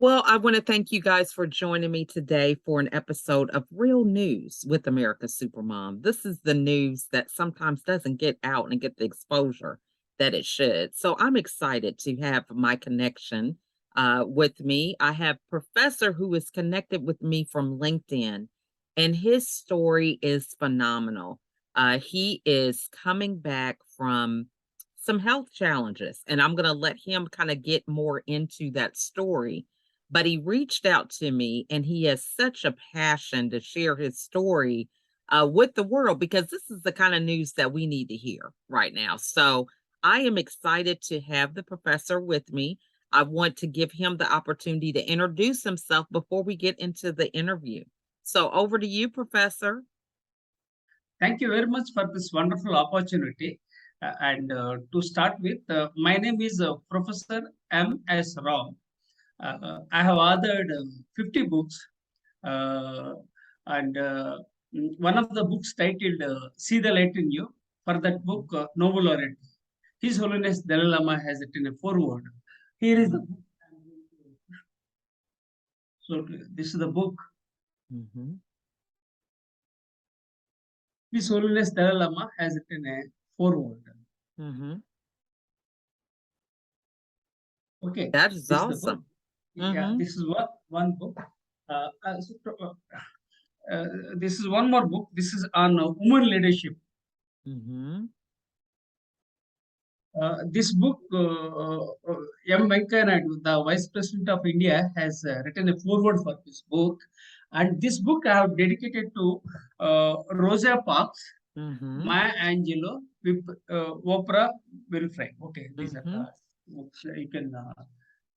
Well, I want to thank you guys for joining me today for an episode of Real News with America's Supermom. This is the news that sometimes doesn't get out and get the exposure that it should. So I'm excited to have my connection with me. I have Professor who is connected with me from LinkedIn, and his story is phenomenal. He is coming back from some health challenges, and I'm going to let him kind of get more into that story, but he reached out to me and he has such a passion to share his story with the world because this is the kind of news that we need to hear right now. So I am excited to have the professor with me. I want to give him the opportunity to introduce himself before we get into the interview. So over to you, Professor. Thank you very much for this wonderful opportunity. And to start with, my name is Professor M.S. Rao. I have authored 50 books, uh, and one of the books titled See the Light in You. For that book, Nobel laureate, His Holiness Dalai Lama has written a foreword. Here is the book. So this is the book. Mhm. His Holiness Dalai Lama has written a foreword. Mhm. Okay, That is this is the book. awesome. Yeah, Mhm. this is one book. Uh, uh, so, this is one more book. This is on women leadership. Mhm. This book, M. Venkaiah Naidu, the Vice President of India, has written a foreword for this book. And this book I have dedicated to Rosa Parks, Mhm. Maya Angelou, with Oprah Winfrey. Okay, these are the Mhm. books you can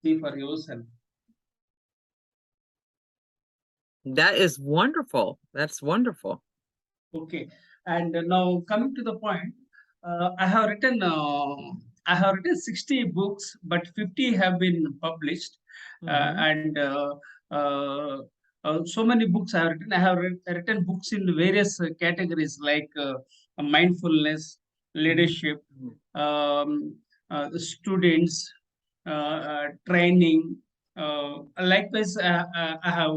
see for yourself. That is wonderful. That's wonderful. Okay, and now coming to the point, I have written 60 books, but 50 have been published, Mhm. and so many books I have written. I have written books in various categories like mindfulness, Mhm. leadership, students, training. Likewise, I have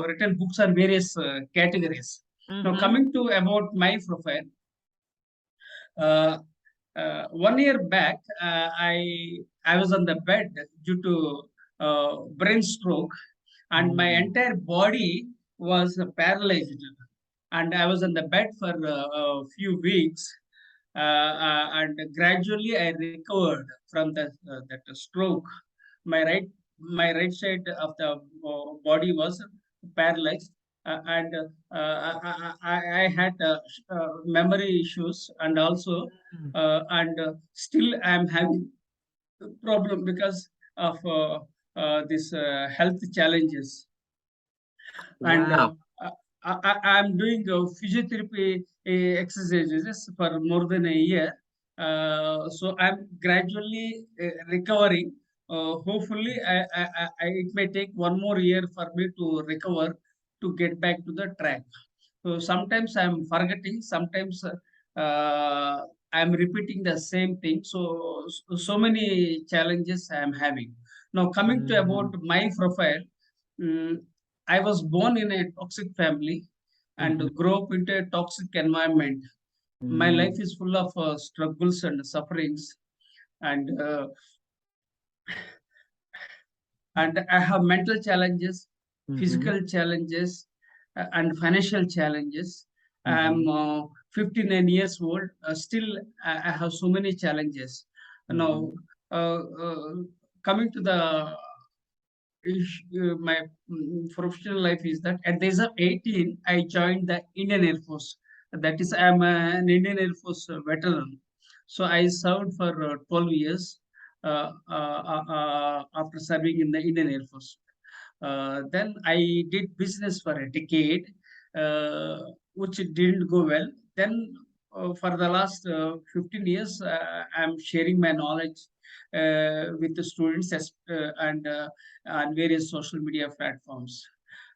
written books on various categories. Now, Mhm. coming to about my profile, uh, 1 year back, I was on the bed due to brain stroke, and my Mm. entire body was paralyzed, and I was on the bed for a few weeks, and gradually I recovered from that stroke. My right my right side of the body was paralyzed, and I had memory issues, and also Mm. and still I am having problem because of this health challenges. And Wow. I'm doing physiotherapy exercises for more than a year. So I'm gradually recovering. Hopefully, it may take one more year for me to recover to get back to the track. So sometimes I'm forgetting, sometimes I'm repeating the same thing. So many challenges I'm having. Now coming to about Mhm. my profile, mm, I was born in a toxic family and Mhm. grew up into a toxic environment. My life Mm. is full of struggles and sufferings, and I have mental challenges, Mhm. physical challenges, and financial challenges. I'm Mhm. 59 years old. Still, I have so many challenges. Mhm. Now, coming to the my professional life is that at the age of 18, I joined the Indian Air Force. That is, I'm an Indian Air Force veteran. So I served for 12 years after serving in the Indian Air Force. Then I did business for a decade, uh, which didn't go well. Then for the last 15 years, I'm sharing my knowledge with the students and on various social media platforms.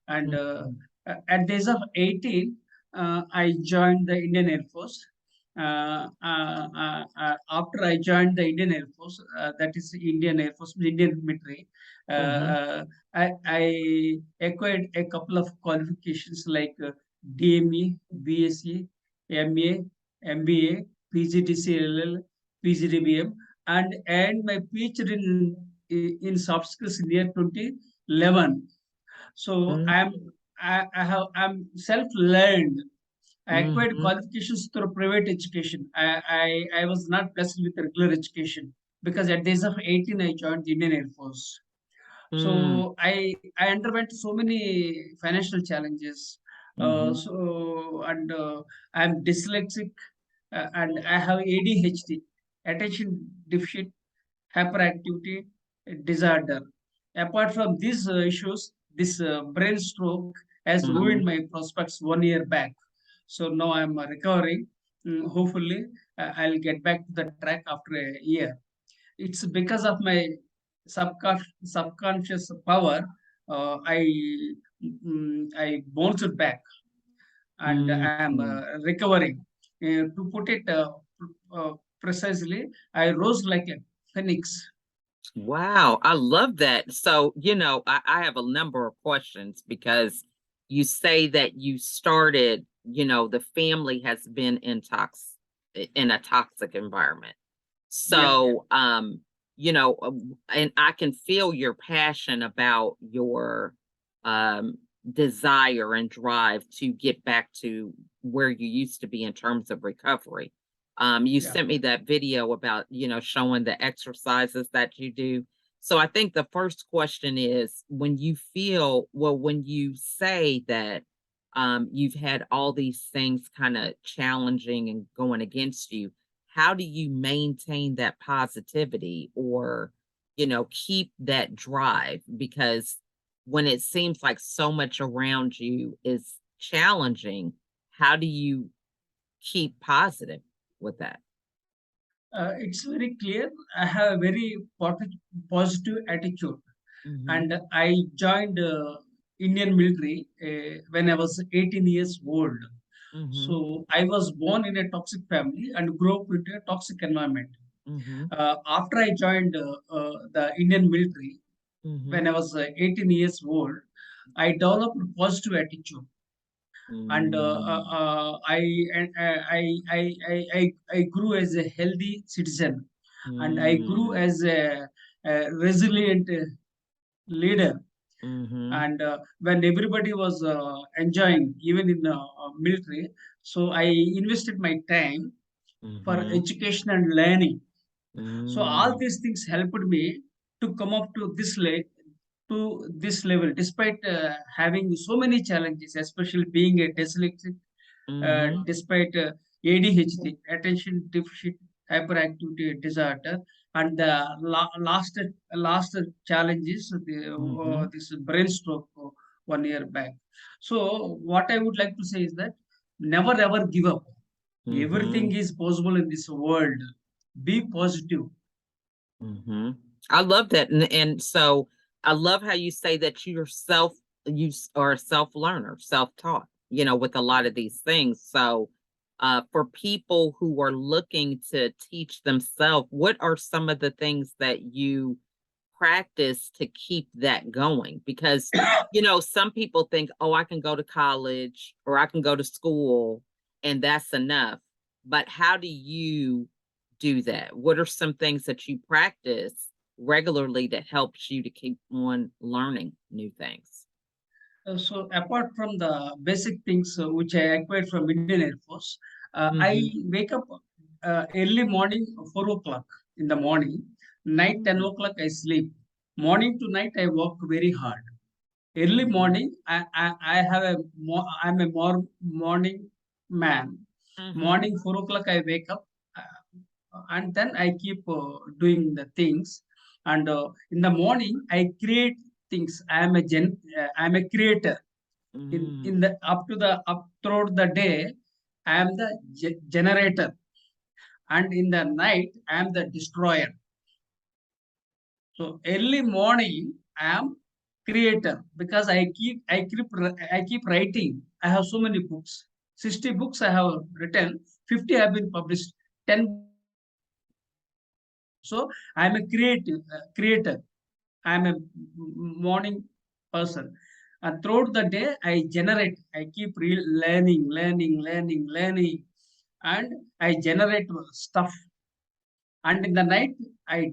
And Mhm. at the age of 18, I joined the Indian Air Force. after I joined the Indian Air Force, that is Indian Air Force, Indian military, Mhm. I acquired a couple of qualifications like DME, BSc, MA, MBA, PGDCLL, PGDBM, and my PhD in soft skills in year 2011. So Mhm. I'm self-learned. I acquired Mhm. qualifications through private education. I was not blessed with regular education because at the age of 18 I joined the Indian Air Force. Mm. So I underwent so many financial challenges. Mhm. I'm dyslexic, and I have ADHD, attention deficit hyperactivity disorder. Apart from these issues, this brain stroke has ruined Mhm. my prospects 1 year back. So now I'm recovering. Hopefully, I'll get back to the track after a year. It's because of my subconscious power. I bounced back and I am Mhm. recovering. To put it precisely, I rose like a phoenix. Wow, I love that. So, I have a number of questions because you say that you started, the family has been in a toxic environment. Yeah. So, and I can feel your passion about your um desire and drive to get back to where you used to be in terms of recovery. You Yeah. sent me that video about, showing the exercises that you do. So I think the first question is when you say that you've had all these things kind of challenging and going against you, how do you maintain that positivity or, keep that drive? Because when it seems like so much around you is challenging, how do you keep positive with that? It's very clear. I have a very positive attitude, Mhm. and I joined Indian military when I was 18 years old. Mhm. So I was born in a toxic family and grew up with a toxic environment. Mhm. After I joined the Indian military when Mhm. I was 18 years old, I developed a positive attitude, and Mm. I grew as a healthy citizen, and I grew Mm. as a resilient leader. Mhm. And when everybody was enjoying, even in the military, so I invested my time for Mhm. education and learning. So all Mm. these things helped me to come up to this level, despite having so many challenges, especially being a dyslexic, Mhm. despite ADHD, attention deficit hyperactivity disorder, and the last challenge is Mhm. this brain stroke 1 year back. So what I would like to say is that never ever give up. Everything Mhm. is possible in this world. Be positive. Mhm. I love that, and so I love how you say that are a self-learner, self-taught, with a lot of these things. So, for people who are looking to teach themselves, what are some of the things that you practice to keep that going? Because, some people think, "Oh, I can go to college or I can go to school and that's enough." But how do you do that? What are some things that you practice regularly that helps you to keep on learning new things? So apart from the basic things which I acquired from Indian Air Force, I Mhm. wake up early morning 4 o'clock in the morning, night 10 Mm. o'clock I sleep. Morning to night I work very hard. Early Mhm. morning I have I'm a more morning man. Mhm. Morning 4 o'clock I wake up, and then I keep doing the things. And in the morning I create things. I'm a creator. In Mm. the up throughout the day, I am the generator, and in the night I am the destroyer. So early morning I am creator because I keep writing. I have so many books. 60 books I have written. 50 have been published, 10. So I'm a creator. I'm a morning person. And throughout the day, I keep learning, and I generate stuff. And in the night, I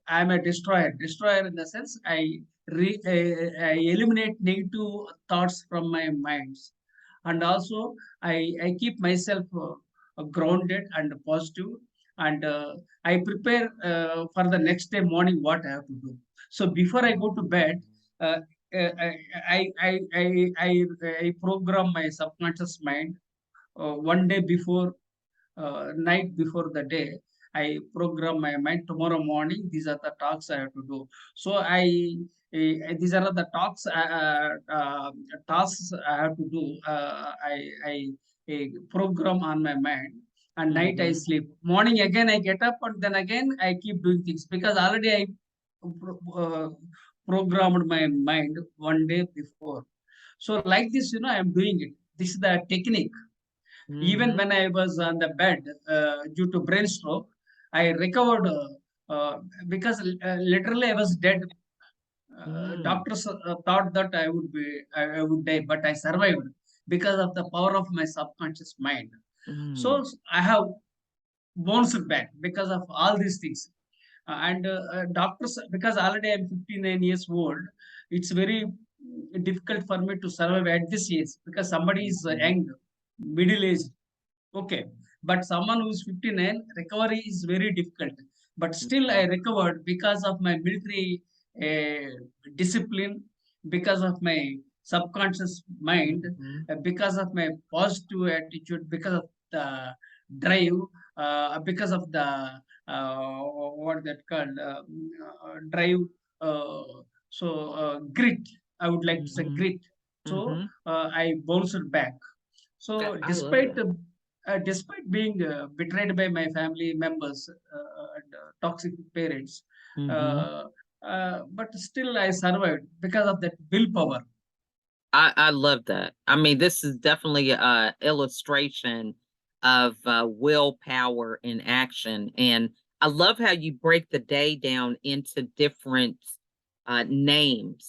I'm a destroyer. Destroyer in the sense I eliminate negative thoughts from my minds, and also I keep myself grounded and positive, and I prepare for the next day morning what I have to do. So before I go to bed, uh, I program my subconscious mind one day before, night before the day. I program my mind tomorrow morning. These are the talks I have to do. So these are the tasks I have to do. I program on my mind. And night I Mhm. sleep. Morning again I get up, and then again I keep doing things because already I uh, programmed my mind one day before. So like this, I am doing it. This is the technique. Even Mhm. when I was on the bed due to brain stroke, I recovered because literally I was dead. Mm. Doctors thought that I would die, but I survived because of the power of my subconscious mind. Mm. So I have bounced back because of all these things. And doctors, because already I'm 59 years old, it's very difficult for me to survive at this age because somebody is Mhm. young, middle aged. Okay. But someone who's 59, recovery is very difficult. But still, I Mhm. recovered because of my military discipline, because of my subconscious mind, Mhm. because of my positive attitude, because of the drive, because of the what that called drive. Uh, grit. I would like to say Mhm. grit. So Mhm. I bounced back. So I love that. despite being betrayed by my family members and toxic parents, Mhm. uh, but still I survived because of that willpower. I love that. I mean, this is definitely a illustration of willpower in action, and I love how you break the day down into different names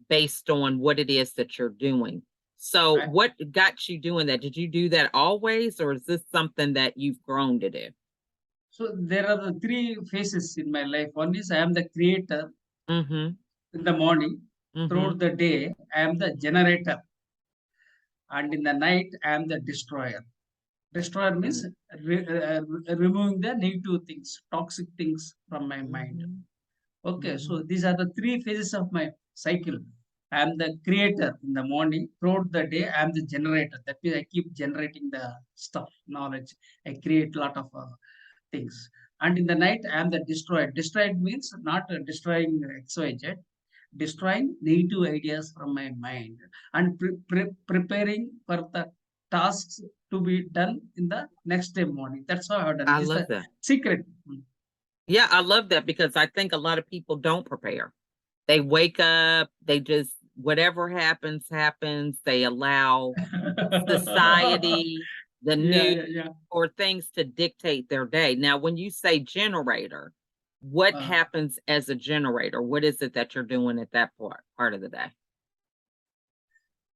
based on what it is that you're doing. So, I, what got you doing that? Did you do that always, or is this something that you've grown to do? so there are the three phases in my life. One is I am the creator Mm-hmm. in the morning. Mm-hmm. Throughout the day, I am the generator, and in the night, I am the destroyer. Destroyer means removing the negative things, toxic things from my mind. Mm-hmm. Okay, Mm-hmm. so these are the three phases of my cycle. I am the creator in the morning. Throughout the day, I am the generator. That means I keep generating the stuff, knowledge. I create a lot of things. And in the night, I am the destroyer. Destroyed means not destroying XYZ, destroying negative ideas from my mind and preparing for the tasks to be done in the next day morning. That's how I have done. I This is love the that. secret. Yeah, I love that because I think a lot of people don't prepare. They wake up, they just whatever happens, happens. They allow society, the Yeah, news, yeah, yeah. or things to dictate their day. Now, when you say generator, what Uh, happens as a generator? What is it that you're doing at that part of the day?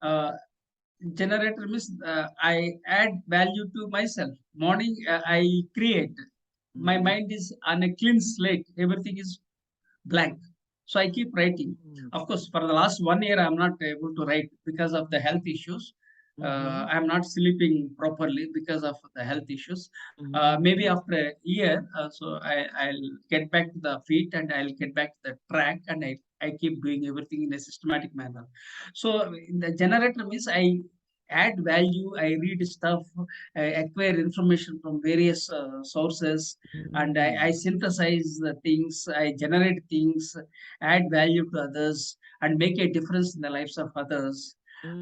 uh, Generator means I add value to myself. Morning, I create. My Mhm. mind is on a clean slate. Everything is blank. So I keep writing. Mm. Of course, for the last 1 year, I'm not able to write because of the health issues. Mhm. I'm not sleeping properly because of the health issues. Maybe Mhm. after a year, I'll get back to the feet and I'll get back to the track, and I keep doing everything in a systematic manner. So in the generator means I add value, I read stuff, I acquire information from various sources, and I Mm. synthesize the things, I generate things, add value to others, and make a difference in the lives of others.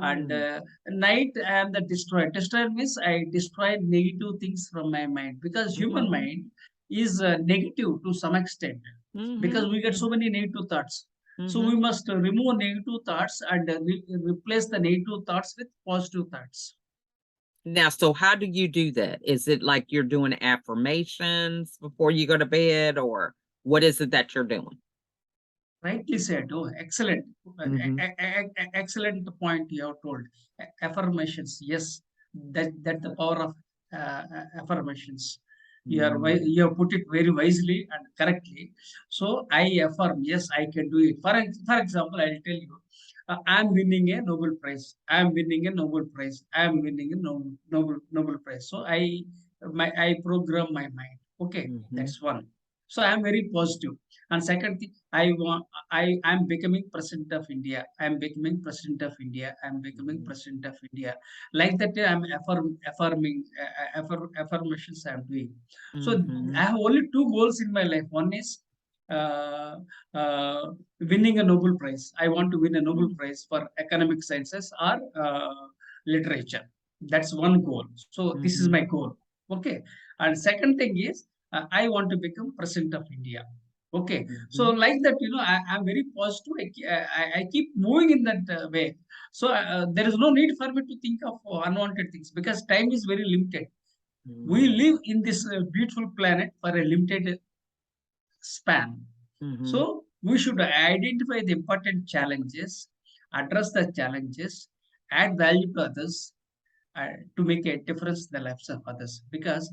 And Mm. night, I am the destroyer. Destroyer means I destroy negative things from my mind because human Mhm. mind is negative to some extent because Mhm. we get so Mhm. many negative thoughts. So we Mhm. must remove negative thoughts and replace the negative thoughts with positive thoughts. Now, so how do you do that? Is it like you're doing affirmations before you go to bed, or what is it that you're doing? Rightly said. Oh, excellent. Mhm, Excellent point you have told. Affirmations. Yes, that the power of affirmations. mhm, You have put it very wisely and correctly. So I affirm. Yes, I can do it. For example, I'll tell you. I'm winning a Nobel Prize. I'm winning a Nobel Prize. I'm winning a Nobel Prize. So I program my mind. Okay, mhm, that's one. So I'm very positive. And second thing, I am becoming president of India. I am becoming president of India. I am becoming mhm, president of India. Like that, I'm affirming affirmations I am doing. So I mhm, have only two goals in my life. One is uh, uh, winning a Nobel Prize. I want to win a Nobel mm, Prize for economic sciences or literature. That's one goal. So this is my mhm, goal. Okay. And second thing is I want to become president of India. Okay. So mhm, like that, I'm very positive. I keep moving in that way. So there is no need for me to think of unwanted things because time is very limited. We mm, live in this beautiful planet for a limited span. mhm. So we should identify the important challenges, address the challenges, add value to others to make a difference in the lives of others. Because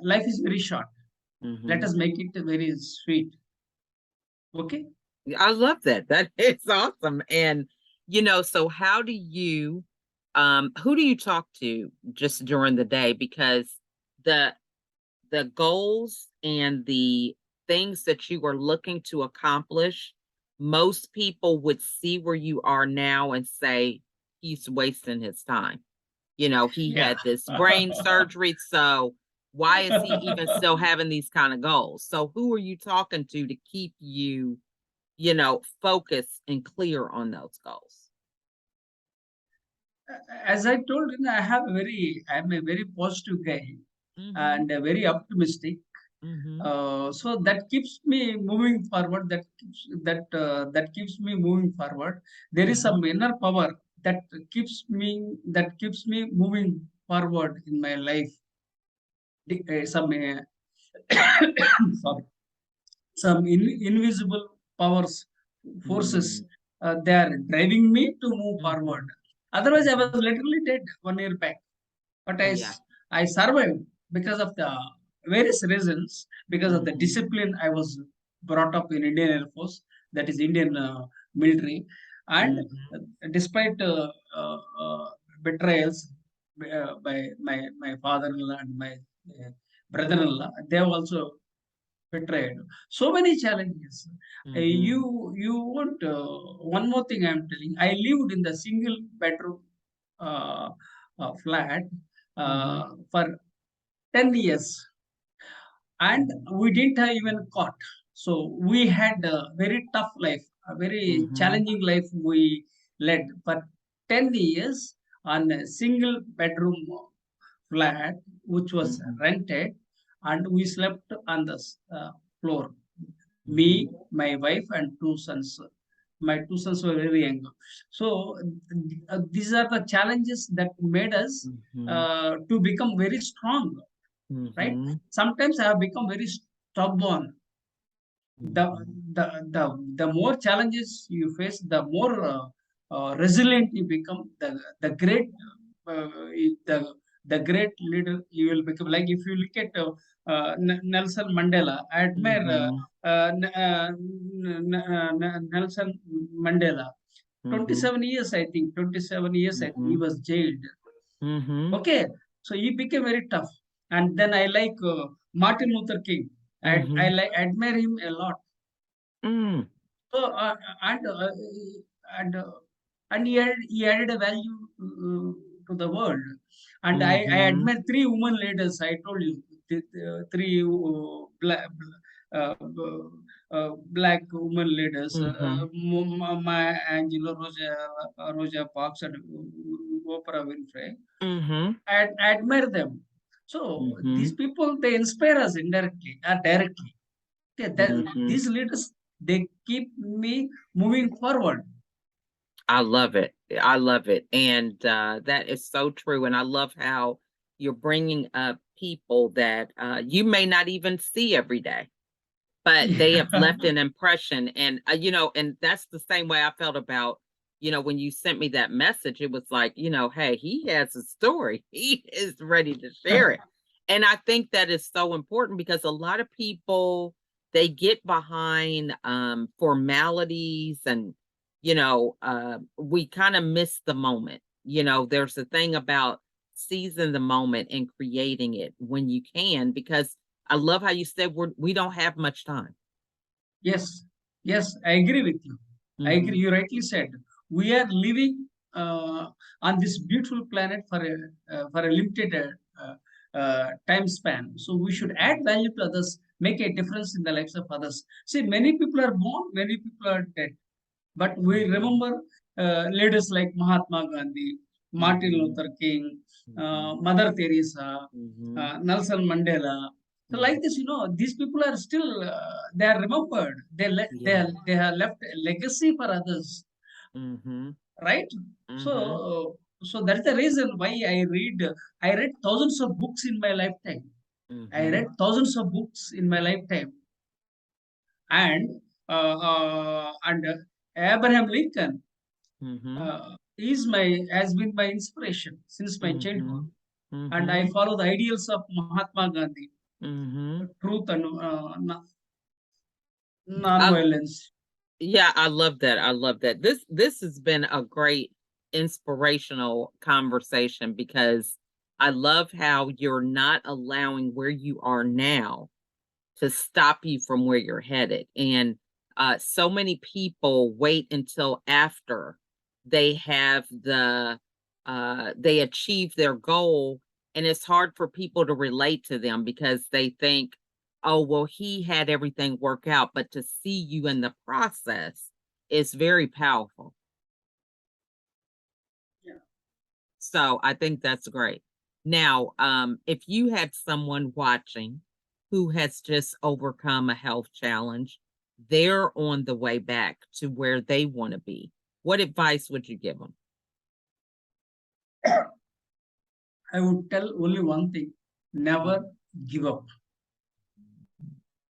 life is very short. Let us Mhm. make it very sweet. Okay. Yeah, I love that. That is awesome. And so how do you who do you talk to just during the day? Because the the goals and the things that you are looking to accomplish, most people would see where you are now and say he's wasting his time. He Yeah. had this brain surgery, so why is he even still having these kind of goals? So who are you talking to keep you, focused and clear on those goals? As I told you, I'm a very positive guy Mhm. and very optimistic. Mhm. So that keeps me moving forward. That keeps me moving forward. There is Mhm. some inner power that keeps me moving forward in my life. Some sorry, some invisible powers forces Mm. they are driving me to move forward. Mhm. Otherwise I was Mhm. literally dead 1 year back, but Yeah. I survived because of the various reasons, because of the Mhm. discipline I was brought up in Indian Air Force, that is Indian military. And Mhm. despite betrayals by my father-in-law and my uh, brother-in-law, they have also betrayed. So many challenges. Mhm. You want one more thing I'm telling. I lived in the single bedroom uh, flat Mhm. for 10 years, and we didn't have even caught. So we had a very tough life, a very Mhm. challenging life we led for 10 years on a single bedroom flat which was Mhm. rented, and we slept on the floor. Me, Mhm. my wife, and two sons. My two sons were very young. So these are the challenges that made us Mhm. to become very strong, right? Mhm. Sometimes I have become very stubborn. the Mhm. the more challenges you face, the more resilient you become. The great uh, the the great leader you will become. Like if you look at Nelson Mandela, I admire Mhm. Nelson Mandela. Mhm. 27 years, I think. 27 years, I think he Mhm. was jailed. Mhm. Okay, so he became very tough. And then I like Martin Luther King. I Mhm. like admire him a lot. Mm. So and and uh, and he added a value to the world. And I Mhm. admire three women leaders. I told you three black women leaders. Mhm. Maya Angelou, Rosa Parks, and Oprah Winfrey. Mhm. I admire them. So these Mhm. people, they inspire us indirectly or directly. Okay, Mhm. these leaders, they keep me moving forward. I love it. I love it. And that is so true. And I love how you're bringing up people that you may not even see every day, but they have Yeah. left an impression. And, and that's the same way I felt about, when you sent me that message, it was like, hey, he has a story. He is ready to share it. And I think that is so important because a lot of people, they get behind formalities and, we kind of miss the moment. There's a thing about seizing the moment and creating it when you can, because I love how you said we don't have much time. Yes, yes, I agree with you. I agree. Mhm, You rightly said. We are living on this beautiful planet for a limited time span. So we should add mhm, value to others, make a difference in the lives of others. See, many people are born, many people are dead. But we mhm, remember leaders like Mahatma Gandhi, Martin mhm, Luther King, mhm, Mother Teresa, mhm, Nelson Mandela. So mhm. like this, these people are still they are remembered. Yeah. They have left a legacy for others, Mhm, right? mhm, So that's the reason why I read thousands of books in my lifetime. I mhm, read thousands of books in my lifetime, and Abraham Lincoln mhm, is my has been my inspiration since my childhood, mhm, and I mhm, follow the ideals of Mahatma Gandhi, mhm. truth and I non-violence. Yeah, I love that. I love that. This has been a great inspirational conversation because I love how you're not allowing where you are now to stop you from where you're headed. And so many people wait until after they have they achieve their goal, and it's hard for people to relate to them because they think, oh, well, he had everything work out, but to see you in the process is very powerful. Yeah. So I think that's great. Now, if you had someone watching who has just overcome a health challenge, they're on the way back to where they want to be. What advice would you give them? I would tell only one thing: never give up.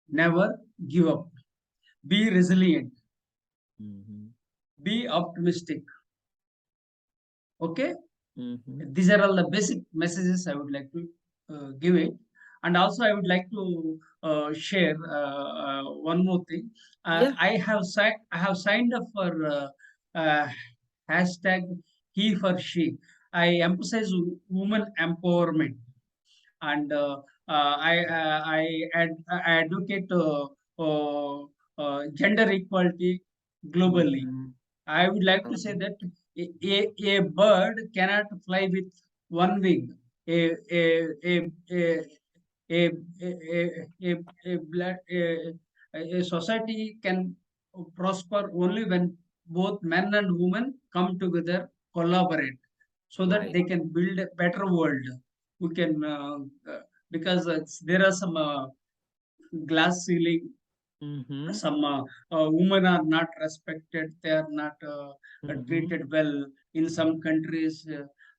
Never give up. Be resilient. Mm-hmm. Be optimistic. Okay. Mm-hmm. These are all the basic messages I would like to give it. And also, I would like to share one more thing. Yeah. I have signed up for uh, hashtag he for she. I emphasize women empowerment, and I advocate gender equality globally. Mm-hmm. I would like to say Okay. that a bird cannot fly with one wing. A a a a a a society can prosper only when both men and women come together, collaborate, so that Right. they can build a better world. We can because there are some glass ceiling, Mm-hmm. some women are not respected, they are not Mm-hmm. treated well in some countries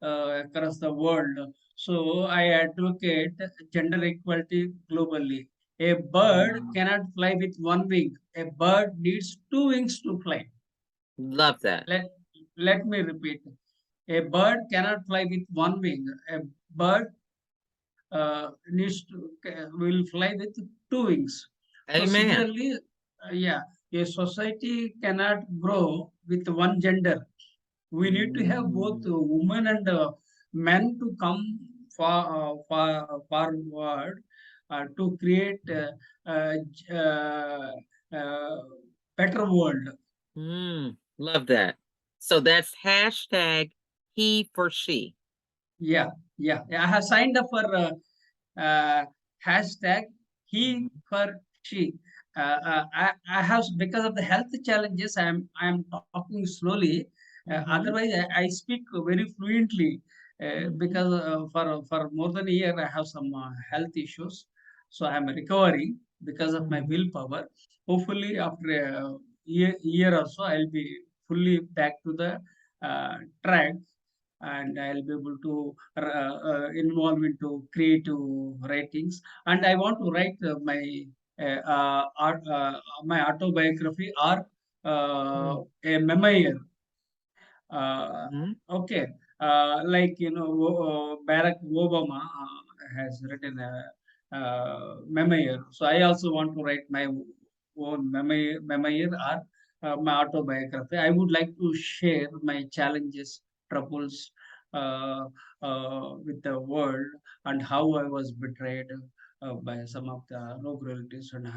across the world. So I advocate gender equality globally. A bird Mm-hmm. cannot fly with one wing. A bird needs two wings to fly. Love that. Let me repeat: a bird cannot fly with one wing. A bird will fly with two wings. So Amen. similarly, yeah, a society cannot grow with one gender. We need to have both Mm, women and men to come forward to create uh, uh, better world. love that. So that's hashtag he for she. Yeah, yeah. I have signed up for uh, hashtag he Mhm, for she. I have, because of the health challenges, I am talking slowly. mhm, Otherwise, I speak very fluently mhm, because for more than a year I have some health issues. So I am recovering because of my mhm. willpower. Hopefully, after a year or so, I'll be fully back to the track, and I'll be able to involve into creative writings. And I want to write my autobiography or Mm, a memoir. Uh, mhm, okay, like Barack Obama has written a memoir. So I also want to write my own memoir or my autobiography. I would like to share my challenges, troubles with the world, and how I was betrayed by some of the rogue relatives, and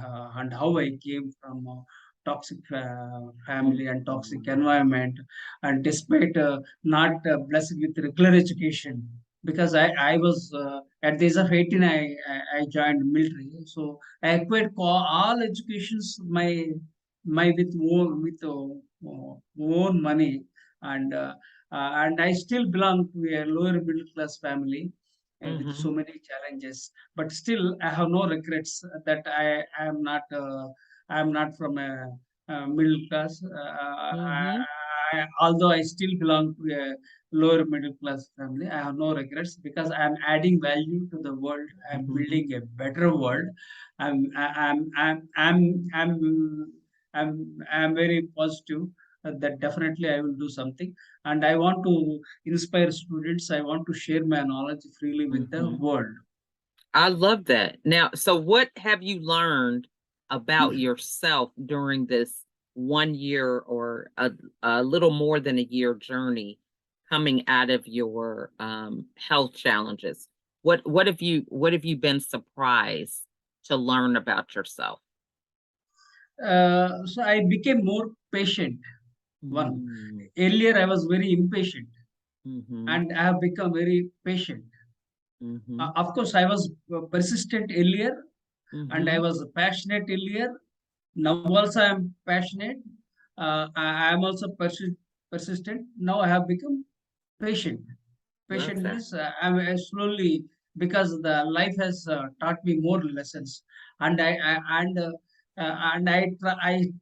how I came from a toxic family and toxic environment, and despite not blessed with regular education, because I was at the age of 18, I joined military, so I acquired all educations my with own money, and and I still belong to a lower middle class family with so mhm, many challenges, but still I have no regrets that I am not from a middle class. mhm, Although I still belong to a lower middle class family, I have no regrets because I am adding value to the world. I am mhm, building a better world. I'm I- I'm very positive that definitely I will do something, and I want to inspire students. I want to share my knowledge freely with the mhm. world. I love that. Now, so what have you learned about yourself during this 1 year or a little more than a year journey coming out of your health challenges? What have you been surprised to learn about yourself? So I became more patient. One, Mm, earlier I was very impatient, mhm, and I have become very patient. mhm, Of course, I was persistent earlier, and I mhm, was passionate earlier. Now also I am passionate. I am also persistent. Now I have become patient. love Patient that. means I'm slowly, because the life has taught me more lessons, and I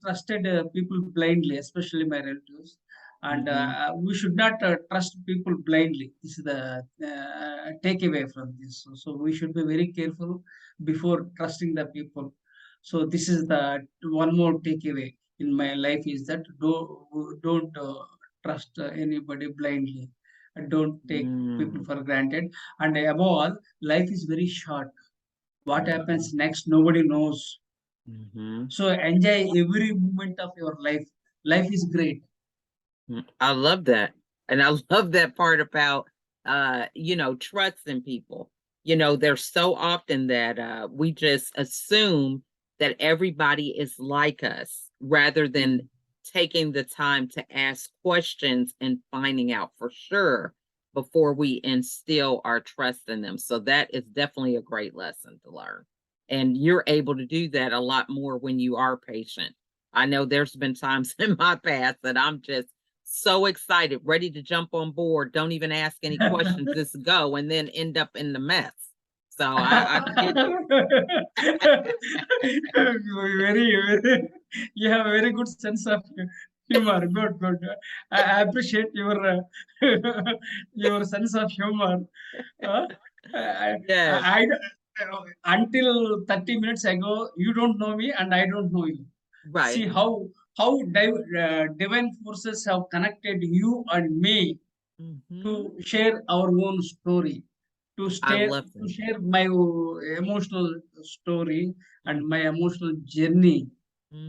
trusted people blindly, especially my relatives, and Mhm, we should not trust people blindly. This is the takeaway from this. So we should be very careful before trusting the people. So this is the one more takeaway in my life, is that don't trust anybody blindly, and don't take people mm, for granted. And above all, life is very short. What mhm, happens next, nobody knows. mhm. So enjoy every moment of your life. Life is great. I love that. And I love that part about trusting people. There's so often that we just assume that everybody is like us rather than Mm. taking the time to ask questions and finding out for sure before we instill our trust in them. So that is definitely a great lesson to learn. And you're able to do that a lot more when you are patient. I know there's been times in my past that I'm just so excited, ready to jump on board, don't even ask any questions, just go, and then end up in the mess. So I get you. Very, you have a very good sense of humor. Good, good. I appreciate your your sense of humor. Uh, I, Yes, I, until 30 minutes ago, you don't know me and I don't know you. See right. how divine forces have connected you and me Mhm. to share our own story, I love to that. share my emotional story and my Mhm. emotional journey,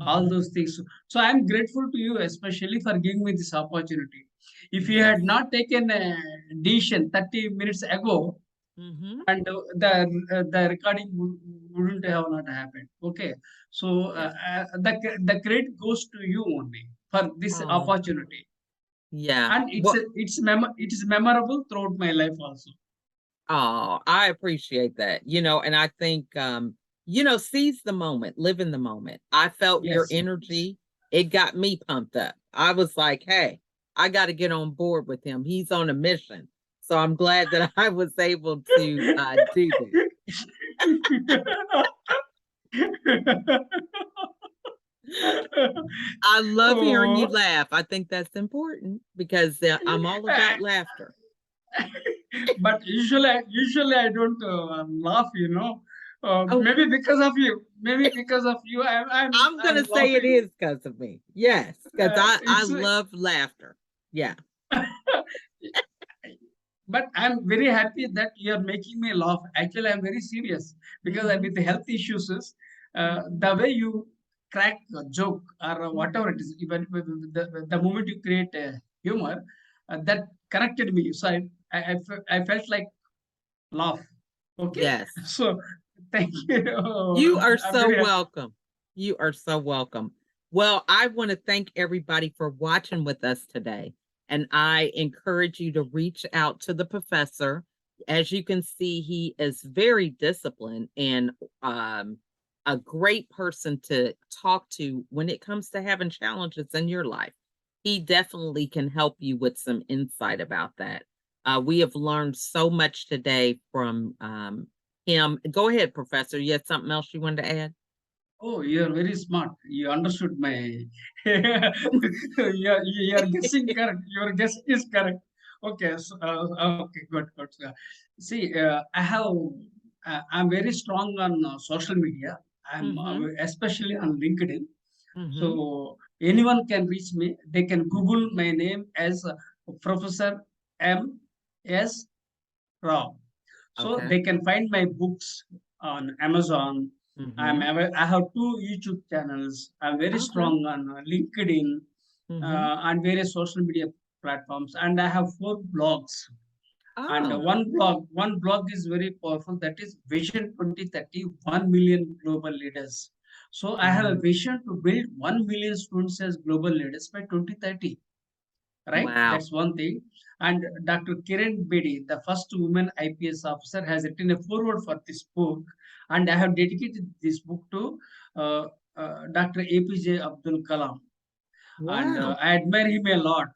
all Mhm. those things. So I'm grateful to you, especially for giving me this opportunity. If you Yes. had not taken a decision 30 minutes ago, Mhm. and the recording wouldn't have not happened. Okay, so Yes. the credit goes to you only for this Oh, opportunity, yeah. and Well, it is memorable throughout my life also. oh, I appreciate that. And I think seize the moment, live in the moment. I felt your Yes. energy. It got me pumped up. I was like, hey, I got to get on board with him. He's on a mission. So I'm glad that I was able to do that. I love hearing you Oh, laugh. I think that's important because I'm all about laughter. but usually I don't laugh, you know. Oh, Maybe because of you. Maybe because of you, I'm gonna I'm say it laughing. is because of me. Yes, because I It's love laughter. Yeah. but I'm very happy that you are making me laugh. Actually, I'm very serious because Hmm. with the health issues, Hmm. the way you crack a joke or whatever it Hmm. is, even the moment you create humor, that connected me. So I felt like laugh. Okay, Yes. so thank you. You are I'm so very happy. welcome. You are so welcome. Well, I want to thank everybody for watching with us today. And I encourage you to reach out to the professor. As you can see, he is very disciplined and um, a great person to talk to when it comes to having challenges in your life. He definitely can help you with some insight about that. We have learned so much today from him. Go ahead, Professor. You had something else you wanted to add? Oh, you are very smart. You understood my. You are guessing correct. Your guess is correct. Okay, so, okay, good, good. See, I have. I'm very strong on social media. I'm Mm-hmm. especially on LinkedIn. Mm-hmm. So anyone can reach me. They can Google my name as Professor M. S. Rao. So Okay. they can find my books on Amazon. Mm-hmm. I have two YouTube channels. I'm very Okay. strong on LinkedIn Mm-hmm. and various social media platforms, and I have four blogs. And Oh. one blog is very powerful. That is Vision 2030, 1 million global leaders. So I have a Wow. vision to build 1 million students as global leaders by 2030, right? Wow. That's one thing. And Dr. Kiran Bedi, the first woman IPS officer, has written a foreword for this book, and I have dedicated this book to uh, Dr. APJ Abdul Kalam, and Wow. I admire him a lot.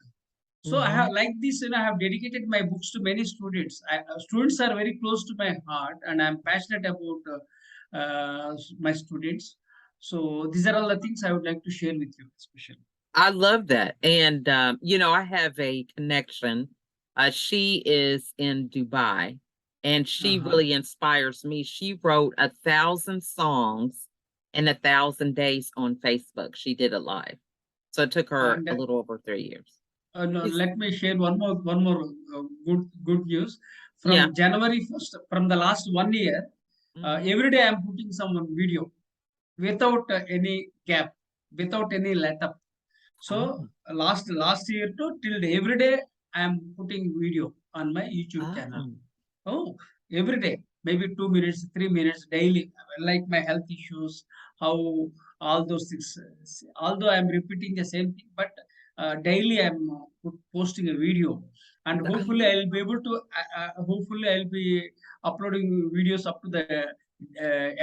So I Mm-hmm. have like this, I have dedicated my books to many students. Students are very close to my heart, and I'm passionate about my students. So these are all the things I would like to share with you, especially. I love that. And I have a connection. She is in Dubai and she Uh-huh. really inspires me. She wrote 1,000 songs in 1,000 days on Facebook. She did it live. So it took her And a little over 3 years. no, She's, let me share one more good news. yeah. From January 1st, from the last 1 year, Hmm. every day I'm putting some video without any gap, without any let up. So Oh, last year to till every day I'm putting video on my YouTube channel. oh, Oh, every day, maybe 2 minutes, 3 minutes daily, like my health issues, how all those things. Although I'm repeating the same thing, but daily I'm posting a video, and I hopefully love I'll be able to. Hopefully I'll be uploading videos up to the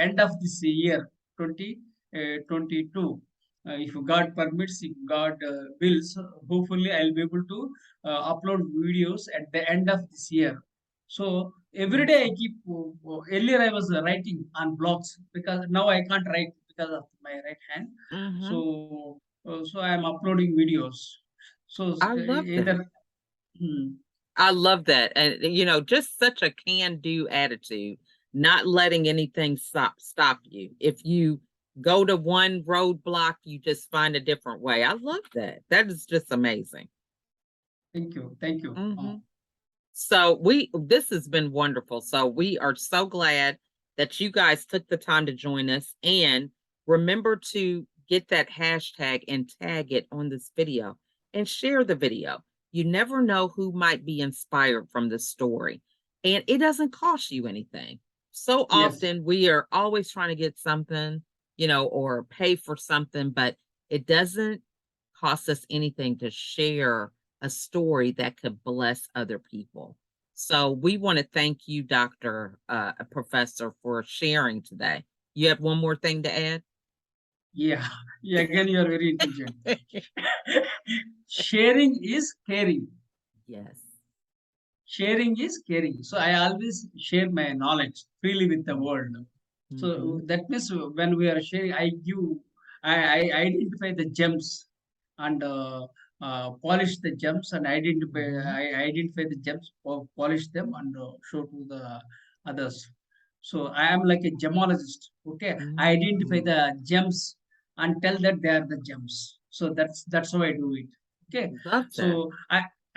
end of this year, 2022. If God permits, if God wills, hopefully I'll be able to upload videos at the end of this year. So every day I keep. Earlier I was writing on blogs because now I can't write because of my right hand. mm-hmm. So I am uploading videos. So I love that. either. Hmm, I love that. And just such a can-do attitude, not letting anything stop you. If you go to one roadblock, you just find a different way. I love that. That is just amazing. thank you, thank you. Hmm. So this has been wonderful. So we are so glad that you guys took the time to join us, and remember to get that hashtag and tag it on this video and share the video. You never know who might be inspired from this story, and it doesn't cost you anything. So Yes, often we are always trying to get something, or pay for something, but it doesn't cost us anything to share a story that could bless other people. So we want to thank you, Dr. Professor, for sharing today. You have one more thing to add? yeah, yeah. Again, you are very intelligent. Sharing is caring. Yes. Sharing is caring. So I always share my knowledge freely with the world. Mm-hmm. So that means when we are sharing, I give. I identify the gems and polish the gems and Mhm. I identify the gems, polish them and show to the others. So I am like a gemologist. Okay, I identify Mm. the gems and tell that they are the gems. So that's how I do it. Okay, Love that. so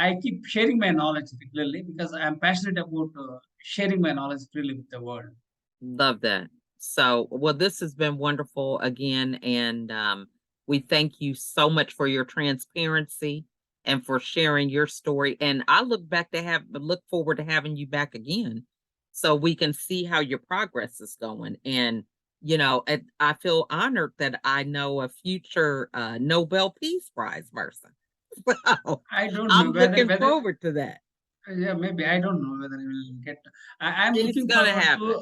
I keep sharing my knowledge regularly because I am passionate about sharing my knowledge really with the world. Love that. So, well, this has been wonderful again, and we thank you so much for your transparency and for sharing your story. And I look forward to having you back again, so we can see how your progress is going. And I feel honored that I know a future Nobel Peace Prize person. So I don't know I'm whether looking whether forward to that. yeah, maybe I don't know whether I will get. I'm It's looking gonna forward to.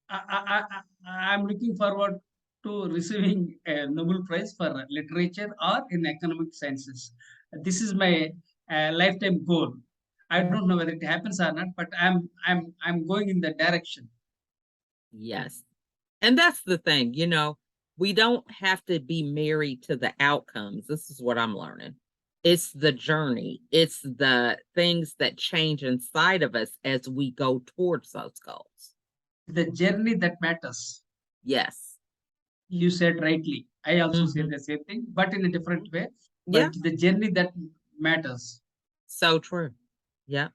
happen. I'm looking forward to receiving a Nobel Prize for literature or in economic sciences. This is my lifetime goal. I don't know whether it happens or not, but I'm going in that direction. Yes. And that's the thing, we don't have to be married to the outcomes. This is what I'm learning. It's the journey, it's the things that change inside of us as we go towards those goals. The journey that matters. Yes. You said rightly. I also say Hmm. the same thing, but in a different way. But Yeah. it is the journey that matters. So true. Yeah.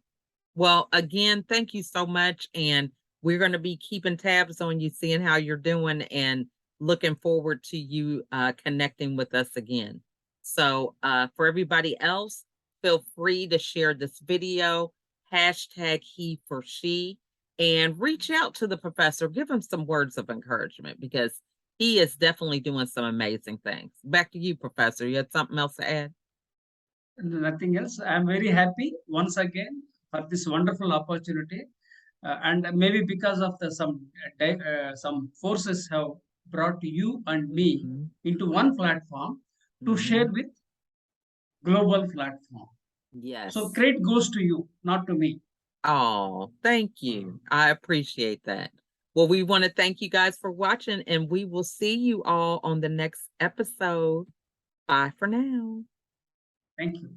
Well, again, thank you so much. And we're going to be keeping tabs on you, seeing how you're doing, and looking forward to you connecting with us again. So, for everybody else, feel free to share this video, hashtag he for she, and reach out to the professor. Give him some words of encouragement because he is definitely doing some amazing things. Back to you, Professor. You had something else to add? Nothing else. I'm very happy once again for this wonderful opportunity, and maybe because of the some forces have brought you and me Hmm. into one platform to Hmm. share with global platform. So Yes. credit goes to you, not to me. Oh, thank you. I appreciate that. Well, we want to thank you guys for watching, and we will see you all on the next episode. Bye for now. Thank you.